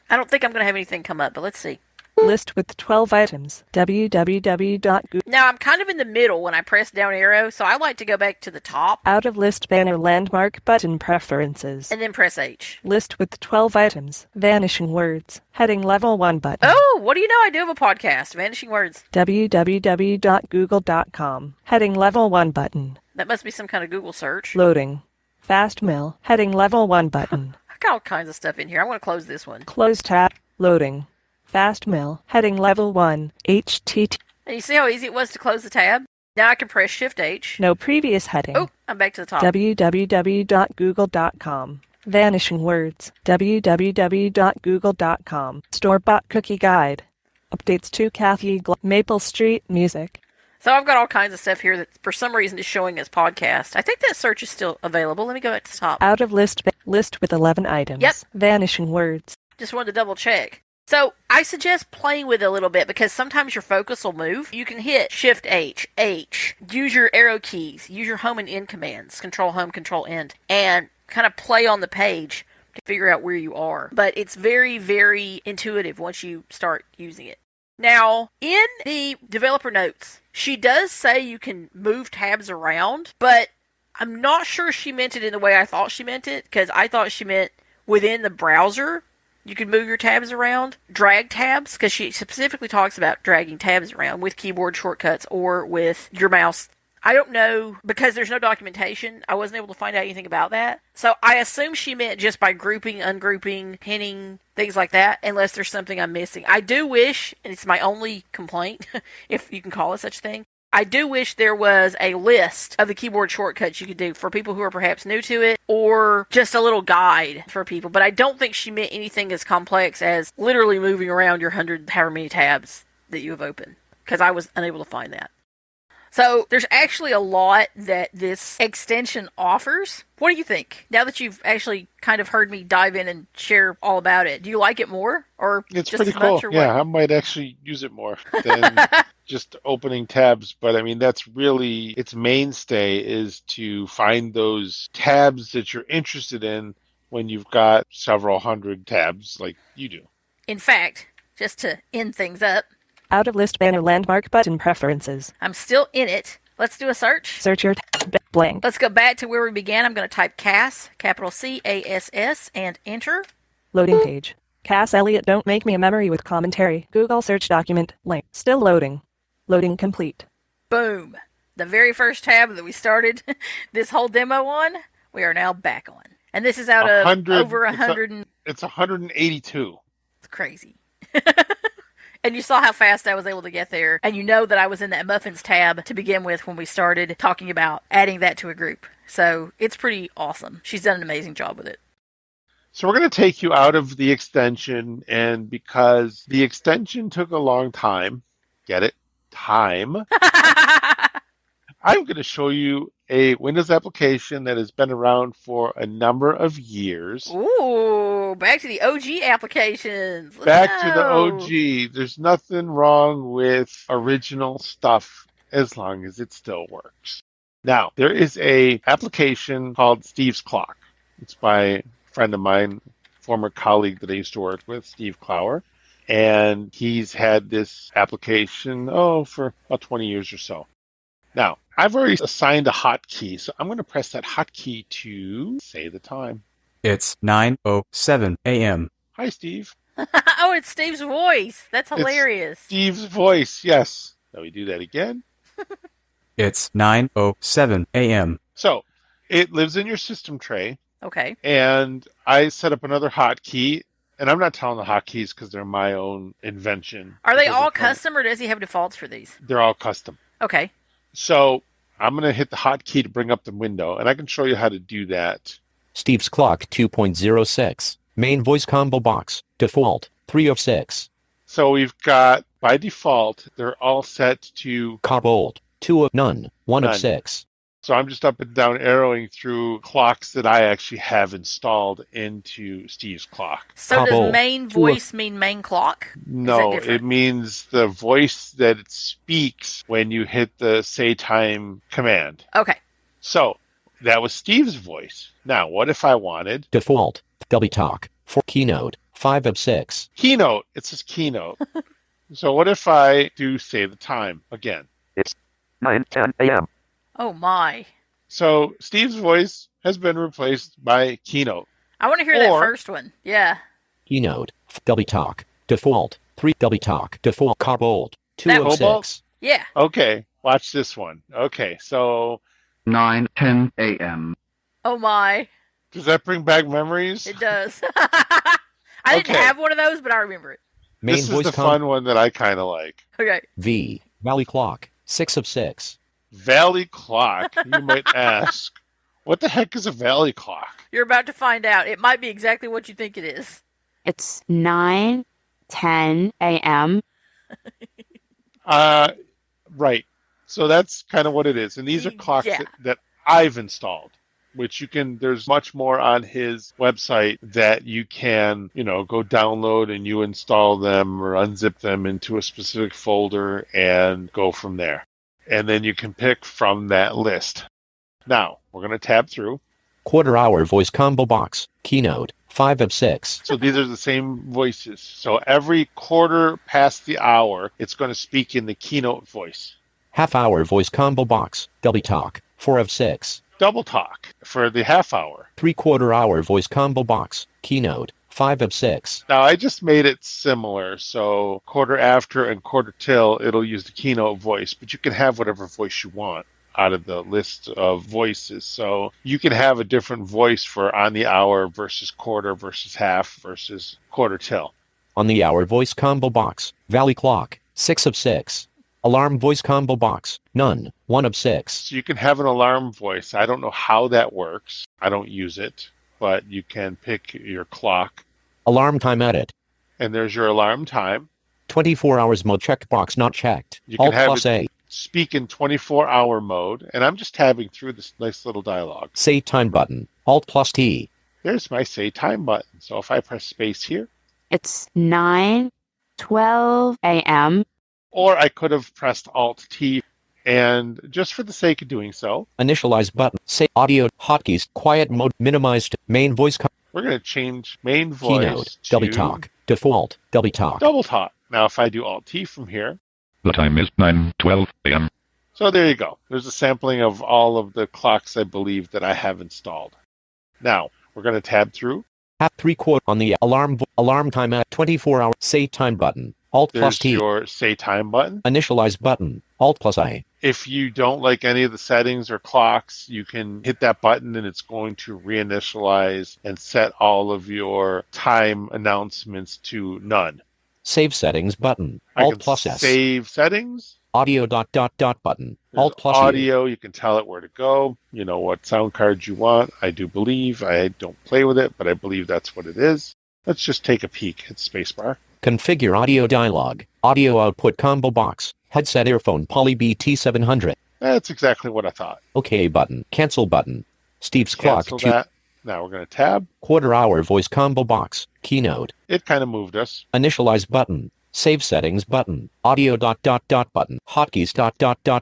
I don't think I'm going to have anything come up, but let's see. List with 12 items. www.google. Now, I'm kind of in the middle when I press down arrow, so I like to go back to the top Out of list banner landmark button preferences. and then press H. List with 12 items. Vanishing words. Heading level 1 button. Oh, what do you know? I do have a podcast, Vanishing Words. www.google.com. Heading level 1 button. That must be some kind of Google search. Loading. Fast mill. Heading level 1 button. I got all kinds of stuff in here. I want to close this one. Close tab. Loading. Fast mill. Heading level 1. HTT. And you see how easy it was to close the tab? Now I can press Shift H. No previous heading. Oh, I'm back to the top. www.google.com. Vanishing words. www.google.com. Store-bought cookie guide. Updates to Kathy Maple Street music. So I've got all kinds of stuff here that for some reason is showing as podcast. I think that search is still available. Let me go back to the top. Out of list. List with 11 items. Yep. Vanishing words. Just wanted to double check. So I suggest playing with it a little bit because sometimes your focus will move. You can hit Shift H, use your arrow keys, use your home and end commands, Control Home, Control End, and kind of play on the page to figure out where you are. But it's very, very intuitive once you start using it. Now, in the developer notes, she does say you can move tabs around, but I'm not sure she meant it in the way I thought she meant it, because I thought she meant within the browser you can move your tabs around, drag tabs, because she specifically talks about dragging tabs around with keyboard shortcuts or with your mouse. I don't know, because there's no documentation, I wasn't able to find out anything about that. So I assume she meant just by grouping, ungrouping, pinning, things like that, unless there's something I'm missing. I do wish, and it's my only complaint, if you can call it such a thing, I do wish there was a list of the keyboard shortcuts you could do for people who are perhaps new to it, or just a little guide for people. But I don't think she meant anything as complex as literally moving around your 100 however many tabs that you have open, because I was unable to find that. So there's actually a lot that this extension offers. What do you think? Now that you've actually kind of heard me dive in and share all about it, do you like it more, or it's just pretty as cool? much, or Yeah, what? I might actually use it more than just opening tabs. But I mean, that's really its mainstay, is to find those tabs that you're interested in when you've got several hundred tabs like you do. In fact, just to end things up, Out of list banner landmark button preferences. I'm still in it. Let's do a search. Search your blank. Let's go back to where we began. I'm going to type CASS, capital C-A-S-S, and enter. Loading page. Cass Elliot, don't make me a memory with commentary. Google search document. Link. Still loading. Loading complete. Boom. The very first tab that we started this whole demo on, we are now back on. And this is out of 100 over 100. It's 182. It's crazy. And you saw how fast I was able to get there. And you know that I was in that Muffins tab to begin with when we started talking about adding that to a group. So it's pretty awesome. She's done an amazing job with it. So we're going to take you out of the extension, and because the extension took a long time, get it? Time. I'm going to show you a Windows application that has been around for a number of years. Ooh, back to the OG applications. Let's Back to the go. OG. There's nothing wrong with original stuff as long as it still works. Now, there is a application called Steve's Clock. It's by a friend of mine, former colleague that I used to work with, Steve Clower. And he's had this application, for about 20 years or so. Now, I've already assigned a hotkey, so I'm going to press that hotkey to say the time. It's 9:07 a.m. Hi, Steve. Oh, it's Steve's voice. That's hilarious. Steve's voice, yes. Now we do that again. It's 9:07 a.m. So, it lives in your system tray, Okay. and I set up another hotkey, and I'm not telling the hotkeys because they're my own invention. Are they Because all they're kind- custom, or does he have defaults for these? They're all custom. Okay. So, I'm going to hit the hotkey to bring up the window, and I can show you how to do that. Steve's Clock 2.06. Main voice combo box. Default 3 of 6. So we've got, by default, they're all set to, Carbold 2 of none. 1 None. of 6. so I'm just up and down arrowing through clocks that I actually have installed into Steve's Clock. So Couple. does main voice mean main clock? No, different? it means the voice that it speaks when you hit the say time command. Okay. So that was Steve's voice. Now, what if I wanted Default. Double talk. For keynote 5 of 6. Keynote? It says Keynote. So what if I do say the time again? 9:10 a.m. Oh my. So Steve's voice has been replaced by Keynote. I want to hear that Or- first one. Yeah. Keynote. Double talk. Default 3. Double talk. Default Carbold 2 That of one. Cobalt? 6. Yeah. Okay, watch this one. Okay, so 9:10 a.m. Oh my. does that bring back memories? It does. I didn't Okay. have one of those, but I remember it. Main This is voice the fun one that I kind of like. Okay. V. Valley Clock 6 of 6. Valley clock, you might ask. What the heck is a valley clock? You're about to find out. It might be exactly what you think it is. It's 9:10 a.m. Right. So that's kind of what it is. And these are clocks Yeah. that I've installed. which you can, there's much more on his website that you can, go download and you install them or unzip them into a specific folder and go from there. And then you can pick from that list. Now, we're going to tab through. Quarter-hour voice combo box. Keynote. 5 of 6. So these are the same voices. So every quarter past the hour, it's going to speak in the keynote voice. Half-hour voice combo box. Double talk. 4 of 6. Double talk for the half hour. 3/4-hour voice combo box. Keynote. 5 of 6. Now, I just made it similar. So quarter after and quarter till, it'll use the keynote voice. But you can have whatever voice you want out of the list of voices. So you can have a different voice for on the hour versus quarter versus half versus quarter till. On the hour voice combo box. Valley clock. 6 of 6. Alarm voice combo box. None. 1 of 6. So you can have an alarm voice. I don't know how that works. I don't use it, but you can pick your clock. Alarm time edit. And there's your alarm time. 24 hours mode checkbox not checked. You can Alt have plus it A. speak in 24-hour mode, and I'm just tabbing through this nice little dialogue. Say time button. Alt plus T. There's my say time button. So if I press space here. It's 9:12 a.m. Or I could have pressed Alt T, and just for the sake of doing so. Initialize button. Say audio hotkeys. Quiet mode minimized. Main voice. We're going to change main voice Keynote. to Double talk. Default. Double talk. Double talk. Now if I do Alt T from here. The time is 9:12 a.m. So there you go. There's a sampling of all of the clocks I believe that I have installed. Now, we're going to tab through. Half 3/4 on the alarm time at 24 hour. Say time button. Alt plus There's T. your say time button. Initialize button. Alt plus I. If you don't like any of the settings or clocks, you can hit that button and it's going to reinitialize and set all of your time announcements to none. Save settings button. I Alt can plus S. save settings. Audio ... button. There's Alt plus U. audio. You can tell it where to go. You know what sound cards you want. I do believe. I don't play with it, but I believe that's what it is. Let's just take a peek. Hit spacebar. Configure audio dialog. Audio output combo box. Headset earphone Poly BT700. That's exactly what I thought. OK button. Cancel button. Steve's clock. Cancel that. Now we're going to tab. Quarter-hour voice combo box. Keynote. It kind of moved us. Initialize button. Save settings button. Audio ... button. Hotkeys ...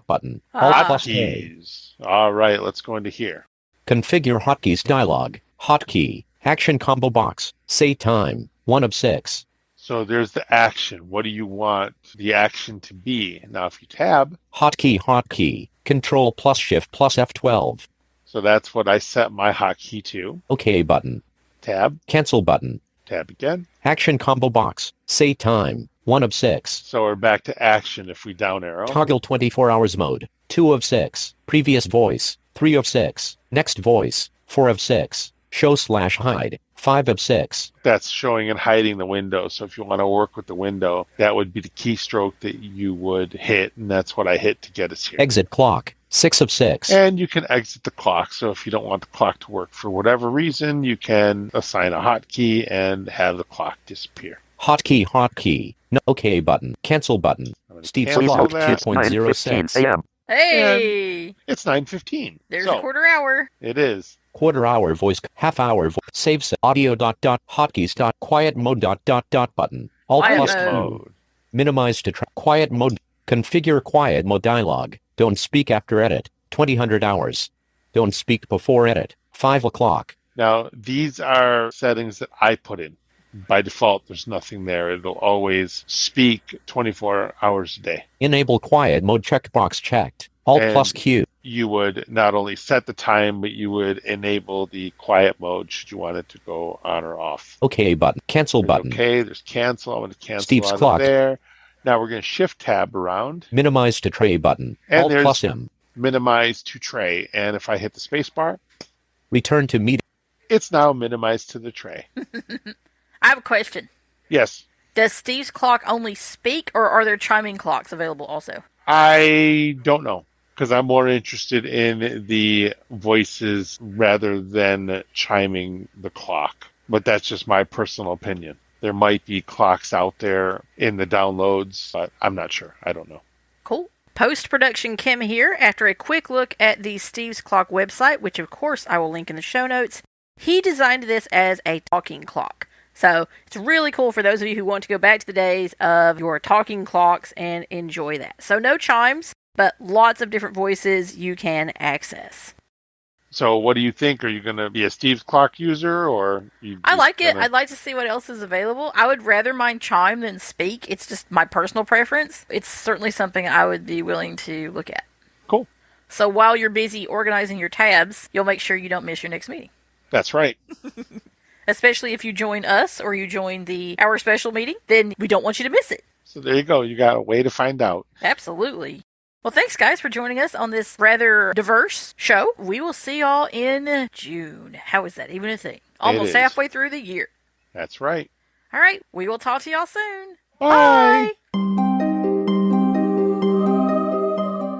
button. Alt plus A. Hotkeys. All right, let's go into here. Configure hotkeys dialog. Hotkey. Action combo box. Say time. 1 of 6. So there's the action. What do you want the action to be? Now if you tab. Hotkey. Control plus Shift plus F12. So that's what I set my hotkey to. OK button. Tab. Cancel button. Tab again. Action combo box. Say time. 1 of 6. So we're back to action if we down arrow. Toggle 24 hours mode. 2 of 6. Previous voice. 3 of 6. Next voice. 4 of 6. Show/hide. 5 of 6. That's showing and hiding the window. So if you want to work with the window, that would be the keystroke that you would hit. And that's what I hit to get us here. Exit clock. 6 of 6. And you can exit the clock. So if you don't want the clock to work for whatever reason, you can assign a hotkey and have the clock disappear. Hotkey. No OK button. Cancel button. Steve's clock 2.06 a.m. Hey! And it's 9:15. There's so a quarter hour. It is. Quarter-hour voice. Half-hour voice. Save set. Audio ... hotkeys ... quiet mode ... button. Alt Quiet plus mode. Q. Minimize to quiet mode. Configure quiet mode dialog. Don't speak after edit. 2000 hours. Don't speak before edit. 5 o'clock. Now, these are settings that I put in. By default, there's nothing there. It'll always speak 24 hours a day. Enable quiet mode checkbox checked. Alt And plus Q. You would not only set the time, but you would enable the quiet mode should you want it to go on or off. OK button. Cancel button. Okay, there's cancel. I'm going to cancel Steve's out clock. of there. Now we're going to shift tab around. Minimize to tray button. And Alt there's plus M. minimize to tray. And if I hit the space bar, Return to meeting. it's now minimized to the tray. I have a question. Yes. Does Steve's clock only speak, or are there chiming clocks available also? I don't know, because I'm more interested in the voices rather than chiming the clock. But that's just my personal opinion. There might be clocks out there in the downloads, but I'm not sure. I don't know. Cool. Post-production Kim here. After a quick look at the Steve's Clock website, which of course I will link in the show notes, he designed this as a talking clock. So it's really cool for those of you who want to go back to the days of your talking clocks and enjoy that. So no chimes, but lots of different voices you can access. So what do you think? Are you going to be a Steve's Clock user, or I like it. I'd like to see what else is available. I would rather mind chime than speak. It's just my personal preference. It's certainly something I would be willing to look at. Cool. So while you're busy organizing your tabs, you'll make sure you don't miss your next meeting. That's right. Especially if you join us or you join the Hour Special meeting, then we don't want you to miss it. So there you go. You got a way to find out. Absolutely. Well, thanks, guys, for joining us on this rather diverse show. We will see y'all in June. How is that even a thing? Almost halfway through the year. That's right. All right. We will talk to y'all soon. Bye.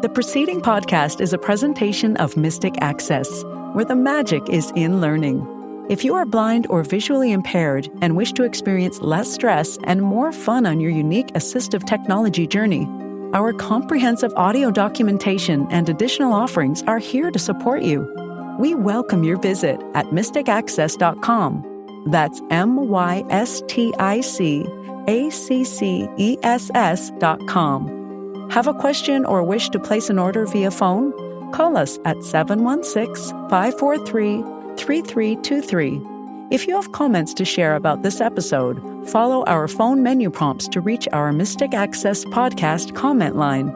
The preceding podcast is a presentation of Mystic Access, where the magic is in learning. If you are blind or visually impaired and wish to experience less stress and more fun on your unique assistive technology journey, our comprehensive audio documentation and additional offerings are here to support you. We welcome your visit at mysticaccess.com. That's mysticaccess.com. Have a question or wish to place an order via phone? Call us at 716-543-3323. If you have comments to share about this episode, follow our phone menu prompts to reach our Mystic Access podcast comment line.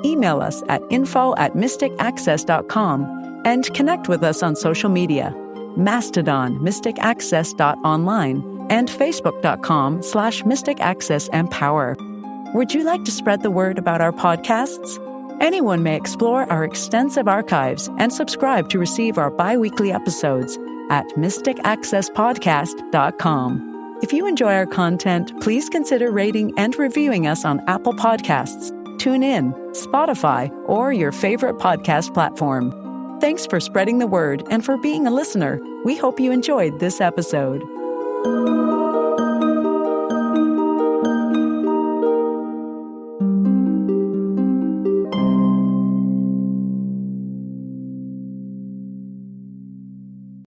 Email us at info@mysticaccess.com and connect with us on social media, Mastodon, mysticaccess.online, and facebook.com/mysticaccessempower. Would you like to spread the word about our podcasts? Anyone may explore our extensive archives and subscribe to receive our bi-weekly episodes at mysticaccesspodcast.com. If you enjoy our content, please consider rating and reviewing us on Apple Podcasts, TuneIn, Spotify, or your favorite podcast platform. Thanks for spreading the word and for being a listener. We hope you enjoyed this episode.